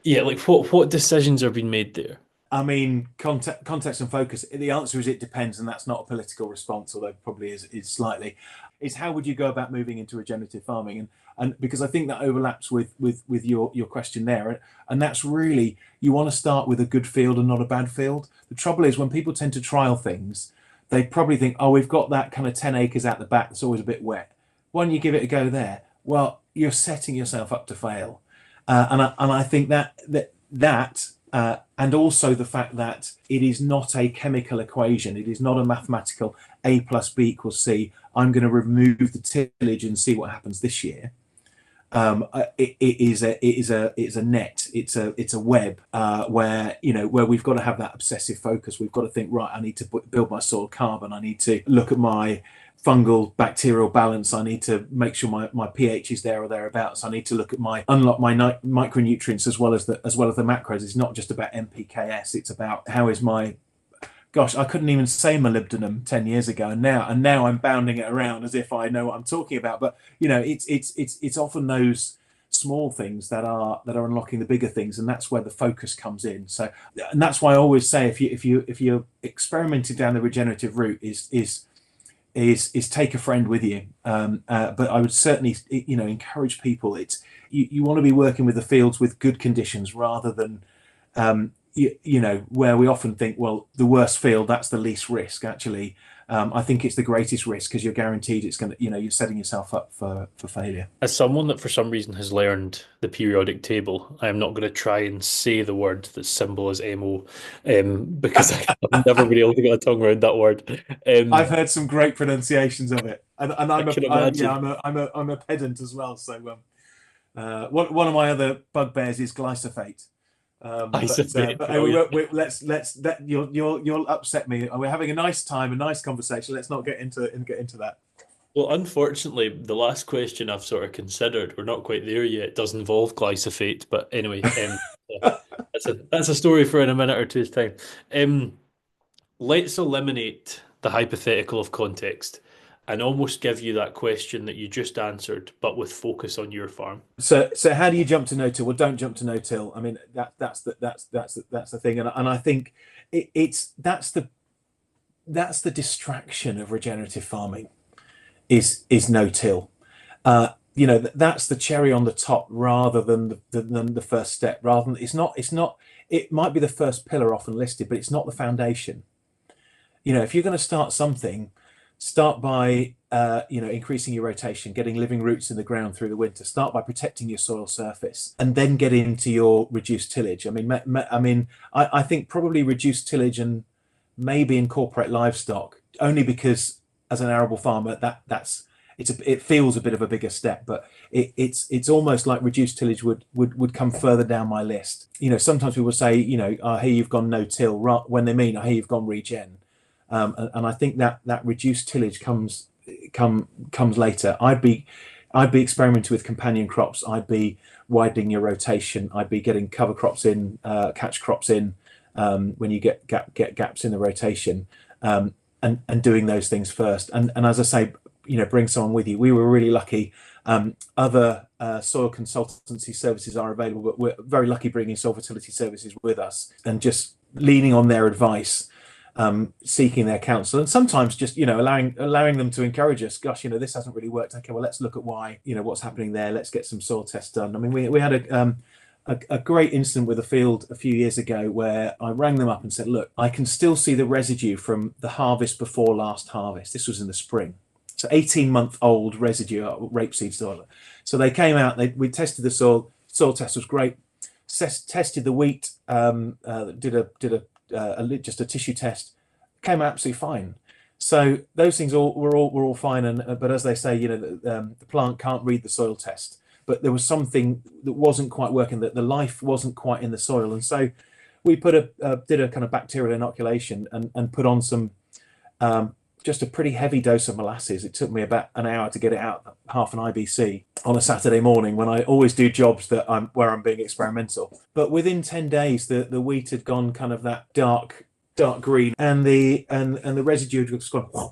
like what decisions are being made there? I mean, context and focus. The answer is it depends, and that's not a political response, although it probably is slightly. Is how would you go about moving into regenerative farming? And because I think that overlaps with your question there, and that's really, you want to start with a good field and not a bad field. The trouble is when people tend to trial things, they probably think, oh, we've got that kind of 10 acres out the back that's always a bit wet. Why don't you give it a go there? Well, you're setting yourself up to fail, and I think that and also the fact that it is not a chemical equation. It is not a mathematical A plus B equals C. I'm going to remove the tillage and see what happens this year. It is a net. It's a web where we've got to have that obsessive focus. We've got to think, right, I need to build my soil carbon. I need to look at my fungal bacterial balance. I need to make sure my pH is there or thereabouts. I need to unlock my micronutrients as well as the macros. It's not just about NPKs. It's about how is my, gosh, I couldn't even say molybdenum 10 years ago, and now I'm bounding it around as if I know what I'm talking about. But it's often those small things that are unlocking the bigger things, and that's where the focus comes in. So, and that's why I always say if you're experimenting down the regenerative route is take a friend with you. But I would certainly encourage people. You want to be working with the fields with good conditions rather than where we often think, well, the worst field, that's the least risk. Actually, I think it's the greatest risk because you're guaranteed it's going to, you're setting yourself up for failure. As someone that for some reason has learned the periodic table, I am not going to try and say the word that's symbol as MO, because I've never been able to get a tongue around that word. I've heard some great pronunciations of it, and I'm I can imagine. I'm a pedant as well. So One of my other bugbears is glyphosate. Glyphosate, But brilliant. you'll upset me. We're having a nice time, a nice conversation. Let's not get into that. Well, unfortunately, the last question I've sort of considered, we're not quite there yet, does involve glyphosate. But anyway, that's a story for in a minute or two's time. Um, let's eliminate the hypothetical of context and almost give you that question that you just answered, but with focus on your farm. So how do you jump to no-till? Well, don't jump to no-till. I mean, that's the thing, and I think it's that's the distraction of regenerative farming is no-till. That's the cherry on the top rather than the first step. Rather than it's not. It might be the first pillar often listed, but it's not the foundation. If you're going to start something, start by increasing your rotation, getting living roots in the ground through the winter. Start by protecting your soil surface, and then get into your reduced tillage. I think probably reduced tillage and maybe incorporate livestock, only because as an arable farmer it feels a bit of a bigger step, but it's almost like reduced tillage would come further down my list. Sometimes people say, I hear you've gone no-till, when they mean I hear you've gone regen. And I think that reduced tillage comes later. I'd be experimenting with companion crops. I'd be widening your rotation. I'd be getting cover crops in, catch crops in, when you get gaps in the rotation, and doing those things first. And as I say, bring someone with you. We were really lucky. Other soil consultancy services are available, but we're very lucky bringing soil fertility services with us and just leaning on their advice, seeking their counsel, and sometimes just allowing them to encourage us. Gosh, this hasn't really worked. Okay, well, let's look at why. What's happening there. Let's get some soil tests done. I mean, we had a great incident with a field a few years ago where I rang them up and said, look, I can still see the residue from the harvest before last harvest. This was in the spring. So 18-month-old residue rapeseed soil. So they came out, we tested the soil test was great. Tested the wheat, did just a tissue test, came out absolutely fine. So those things were all fine, but as they say, the plant can't read the soil test. But there was something that wasn't quite working, that the life wasn't quite in the soil, and so we did a kind of bacterial inoculation and put on some just a pretty heavy dose of molasses. It took me about an hour to get it out, half an IBC on a Saturday morning, when I always do jobs where I'm being experimental. But within 10 days, the wheat had gone kind of that dark green, and the residue had just gone,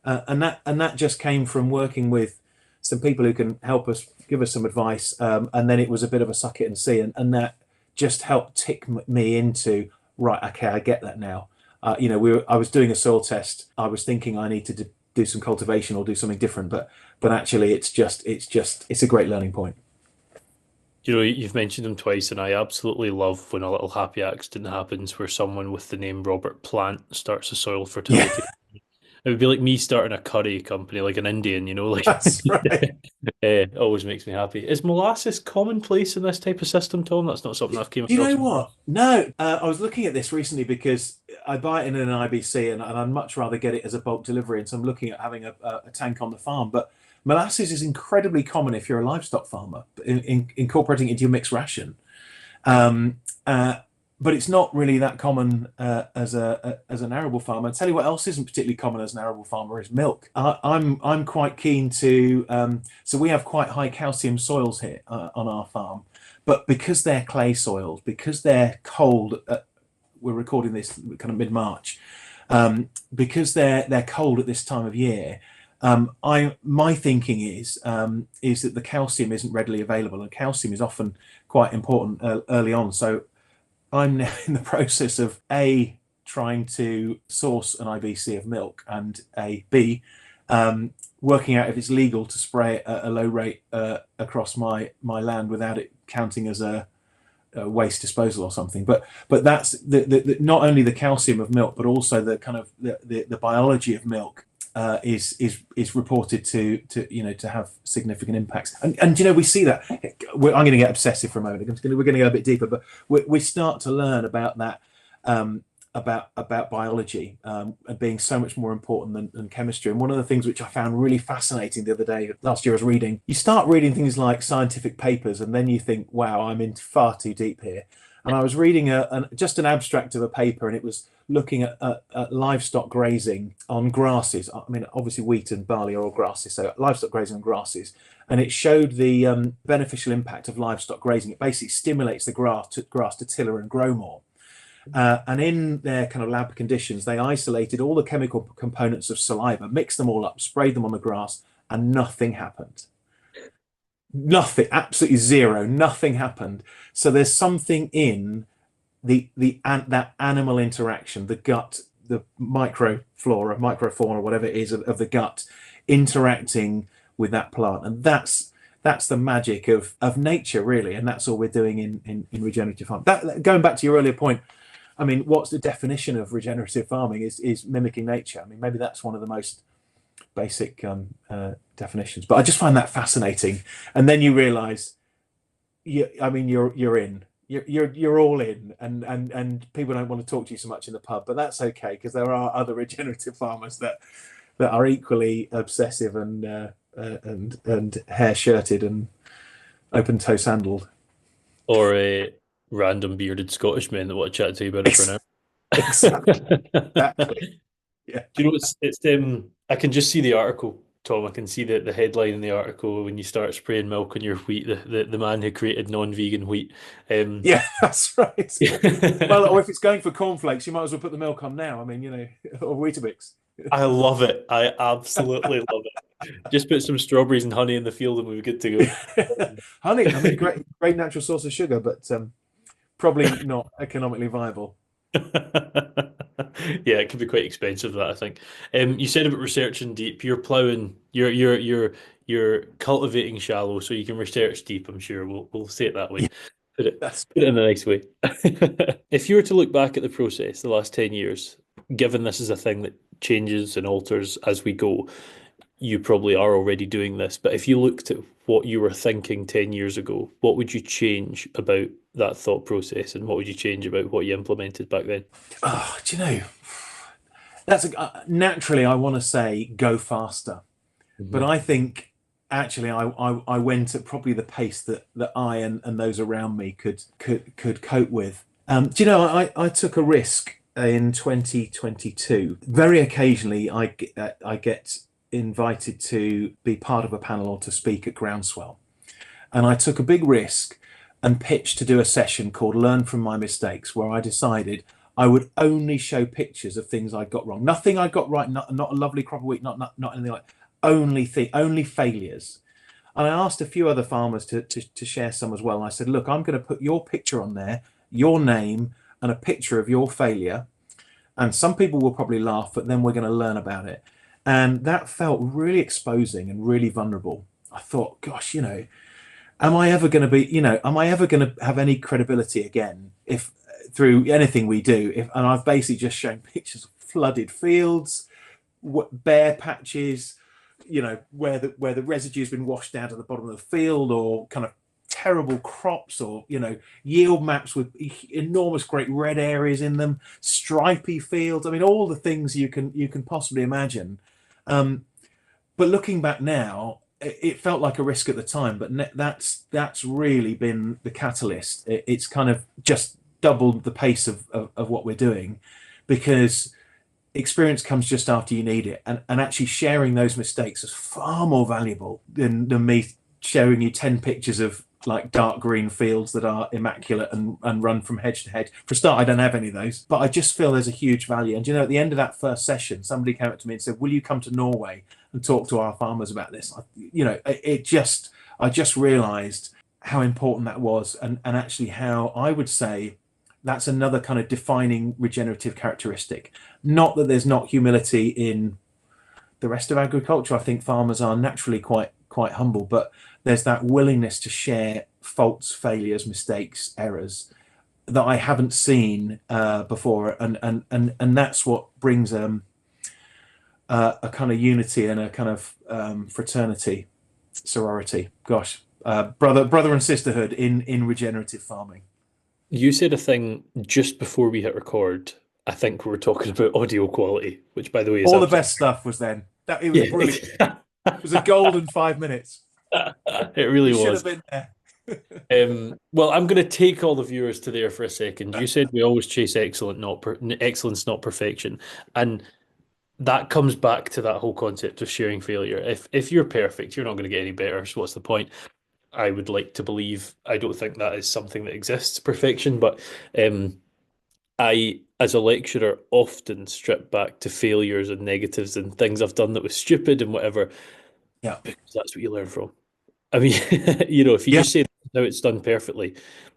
and that just came from working with some people who can help us, give us some advice, and then it was a bit of a suck it and see, and that just helped tick me into, right, okay, I get that now. I was doing a soil test. I was thinking I need to do some cultivation or do something different, but actually it's a great learning point. You've mentioned them twice, and I absolutely love when a little happy accident happens where someone with the name Robert Plant starts a soil fertility. It would be like me starting a curry company, like an Indian, like That's right. it always makes me happy. Is molasses commonplace in this type of system, Tom? That's not something I've came Do you across. know what? No, I was looking at this recently because I buy it in an IBC, and I'd much rather get it as a bulk delivery. And so I'm looking at having a tank on the farm. But molasses is incredibly common if you're a livestock farmer, incorporating it into your mixed ration. But it's not really that common as an arable farmer. I'll tell you what else isn't particularly common as an arable farmer is milk. I'm quite keen to. So we have quite high calcium soils here on our farm, but because they're clay soils, because they're cold. We're recording this kind of mid-March, because they're cold at this time of year. My thinking is that the calcium isn't readily available, and calcium is often quite important early on. So I'm now in the process of trying to source an IBC of milk, and B, working out if it's legal to spray it at a low rate across my land without it counting as a waste disposal or something. But that's the not only the calcium of milk, but also the kind of the biology of milk is reported to have significant impacts, and we see that. I'm going to get obsessive for a moment. We're going to go a bit deeper, but we start to learn about that about biology, and being so much more important than chemistry. And one of the things which I found really fascinating the other day, last year I was reading, you start reading things like scientific papers, and then you think, wow, I'm in far too deep here. And I was reading just an abstract of a paper, and it was looking at livestock grazing on grasses. I mean, obviously wheat and barley are all grasses, so livestock grazing on grasses. And it showed the beneficial impact of livestock grazing. It basically stimulates the grass to tiller and grow more. And in their kind of lab conditions, they isolated all the chemical components of saliva, mixed them all up, sprayed them on the grass, and nothing happened. Nothing, absolutely zero, nothing happened. So there's something in that animal interaction, the gut, the microfauna, whatever it is of the gut, interacting with that plant, and that's the magic of nature, really, and that's all we're doing in regenerative farming. That, going back to your earlier point, I mean, what's the definition of regenerative farming? Is mimicking nature. I mean, maybe that's one of the most basic definitions, but I just find that fascinating. And then you realise, I mean, you're in. You're all in, and people don't want to talk to you so much in the pub, but that's okay, because there are other regenerative farmers that are equally obsessive and hair shirted and open toe sandaled. Or a random bearded Scottish men that want to chat to you about it for an Exactly. hour. Exactly. Yeah. Do you know it's I can just see the article, Tom. I can see the headline in the article when you start spraying milk on your wheat, the man who created non-vegan wheat. Yeah, that's right. Well, or if it's going for cornflakes, you might as well put the milk on now. I mean, or Weetabix. I love it. I absolutely love it. Just put some strawberries and honey in the field and we're good to go. Honey, I mean, great natural source of sugar, but probably not economically viable. Yeah, it can be quite expensive, that I think. You said about researching deep. You're ploughing. You're cultivating shallow, so you can research deep. I'm sure we'll say it that way. Yeah, that's Put it in a nice way. If you were to look back at the process the last 10 years, given this is a thing that changes and alters as we go, you probably are already doing this. But if you looked at what you were thinking 10 years ago, what would you change about that thought process, and what would you change about what you implemented back then? oh, do you know? Naturally, I want to say go faster, but Mhm. I think actually I went at probably the pace that I and those around me could cope with. Do you know, I took a risk in 2022. Very occasionally, I get invited to be part of a panel or to speak at Groundswell, and I took a big risk and pitched to do a session called Learn from My Mistakes, where I decided I would only show pictures of things I got wrong. Nothing I got right, not a lovely crop of wheat, not anything like, only failures. And I asked a few other farmers to share some as well. And I said, look, I'm going to put your picture on there, your name, and a picture of your failure. And some people will probably laugh, but then we're going to learn about it. And that felt really exposing and really vulnerable. I thought, gosh, am I ever going to be, am I ever going to have any credibility again if through anything we do? And I've basically just shown pictures of flooded fields, bare patches, where the residue has been washed down to the bottom of the field, or kind of terrible crops, or yield maps with enormous great red areas in them, stripy fields. I mean, all the things you can possibly imagine. But looking back now, it felt like a risk at the time, but that's really been the catalyst. It's kind of just doubled the pace of what we're doing, because experience comes just after you need it, and actually sharing those mistakes is far more valuable than me showing you 10 pictures of like dark green fields that are immaculate and run from hedge to hedge. For a start, I don't have any of those, but I just feel there's a huge value. And at the end of that first session, somebody came up to me and said, will you come to Norway and talk to our farmers about this? I just realized how important that was, and actually how I would say that's another kind of defining regenerative characteristic. Not that there's not humility in the rest of agriculture. I think farmers are naturally quite humble, but there's that willingness to share faults, failures, mistakes, errors that I haven't seen before, and that's what brings a kind of unity and a kind of fraternity, sorority. Gosh, brother and sisterhood in regenerative farming. You said a thing just before we hit record, I think we're talking about audio quality, which, by the way, is All the absolutely, best stuff was then. That it was brilliant. yeah, It was a golden 5 minutes. it You really should was. have been there. Well, I'm going to take all the viewers to there for a second. You said we always chase excellence, not perfection, and that comes back to that whole concept of sharing failure. If you're perfect, you're not going to get any better. So what's the point? I would like to believe. I don't think that is something that exists, perfection, but I, as a lecturer, often strip back to failures and negatives and things I've done that was stupid and whatever, Yeah. because that's what you learn from. I mean, you know, if you Yeah. just say now it's done perfectly,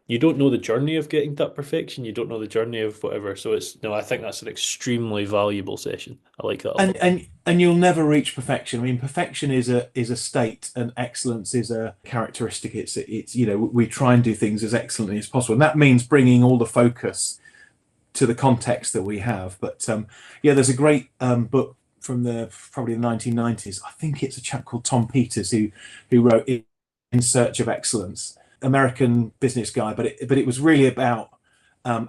you don't know the journey of getting that perfection. You don't know the journey of whatever. So it's no, I think that's an extremely valuable session. I like that a And lot. and you'll never reach perfection. I mean, perfection is a state, and excellence is a characteristic. It's we try and do things as excellently as possible, and that means bringing all the focus to the context that we have. But yeah, there's a great book from the probably the 1990s. I think it's a chap called Tom Peters who wrote In Search of Excellence. American business guy, but it was really about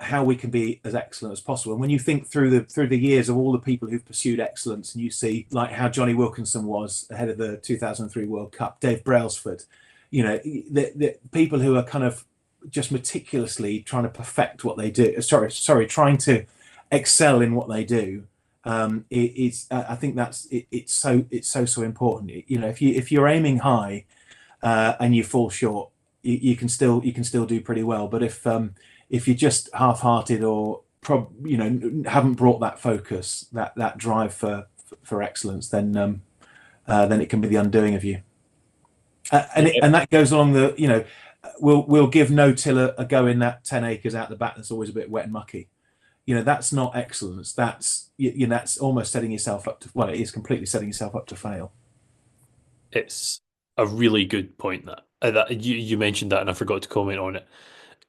how we can be as excellent as possible. And when you think through the years of all the people who've pursued excellence, and you see like how Johnny Wilkinson was ahead of the 2003 World Cup, Dave Brailsford, the people who are kind of just meticulously trying to perfect what they do. Trying to excel in what they do. I think it's so important. If you're aiming high and you fall short, you can still do pretty well. But if you're just half-hearted or haven't brought that focus, that drive for excellence, then it can be the undoing of you. And that goes along we'll give no till a go in that 10 acres out the back that's always a bit wet and mucky. That's not excellence. That's that's almost setting yourself up to, well, it is completely setting yourself up to fail. It's a really good point that you mentioned that, and I forgot to comment on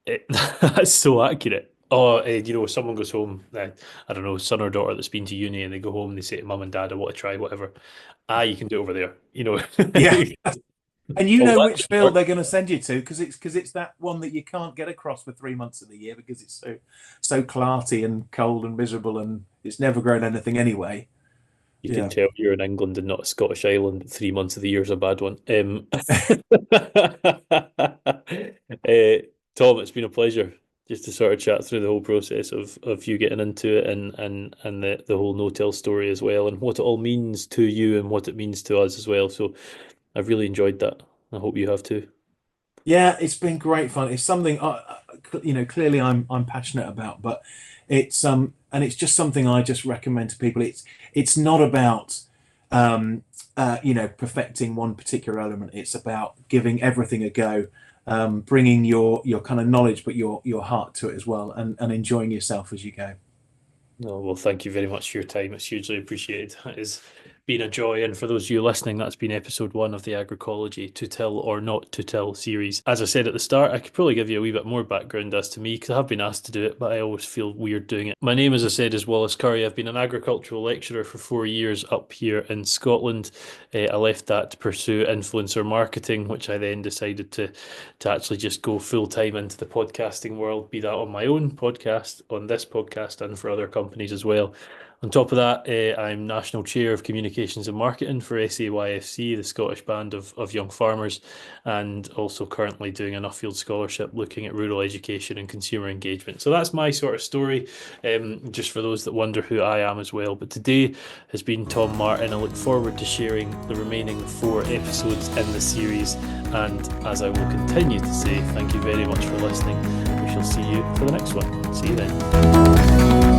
it. That's so accurate. Oh, someone goes home, I don't know, son or daughter that's been to uni, and they go home and they say to mum and dad, I want to try whatever. You can do it over there. Yeah. And you Oh, know that which didn't field work. they're going to send you to, because it's that one that you can't get across for 3 months of the year because it's so clarty and cold and miserable, and it's never grown anything anyway. You can Yeah. tell you're in England and not a Scottish island. 3 months of the year is a bad one. Tom, it's been a pleasure just to sort of chat through the whole process of you getting into it and the whole no-till story as well, and what it all means to you and what it means to us as well. So I've really enjoyed that. I hope you have too. Yeah, it's been great fun. It's something clearly I'm passionate about, but and it's just something I just recommend to people. It's not about perfecting one particular element. It's about giving everything a go, bringing your kind of knowledge, but your heart to it as well, and enjoying yourself as you go. No, well, thank you very much for your time. It's hugely appreciated. It has been a joy. And for those of you listening, that's been episode 1 of the Agricology To Tell or Not To Tell series. As I said at the start, I could probably give you a wee bit more background as to me because I have been asked to do it, but I always feel weird doing it. My name, as I said, is Wallace Currie. I've been an agricultural lecturer for 4 years up here in Scotland. I left that to pursue influencer marketing, which I then decided to actually just go full time into the podcasting world, be that on my own podcast, on this podcast, and for other companies as well. On top of that, I'm National Chair of Communications and Marketing for SAYFC, the Scottish Band of Young Farmers, and also currently doing a Nuffield Scholarship looking at rural education and consumer engagement. So that's my sort of story, just for those that wonder who I am as well. But today has been Tom Martin. I look forward to sharing the remaining 4 episodes in the series. And as I will continue to say, thank you very much for listening. We shall see you for the next one. See you then.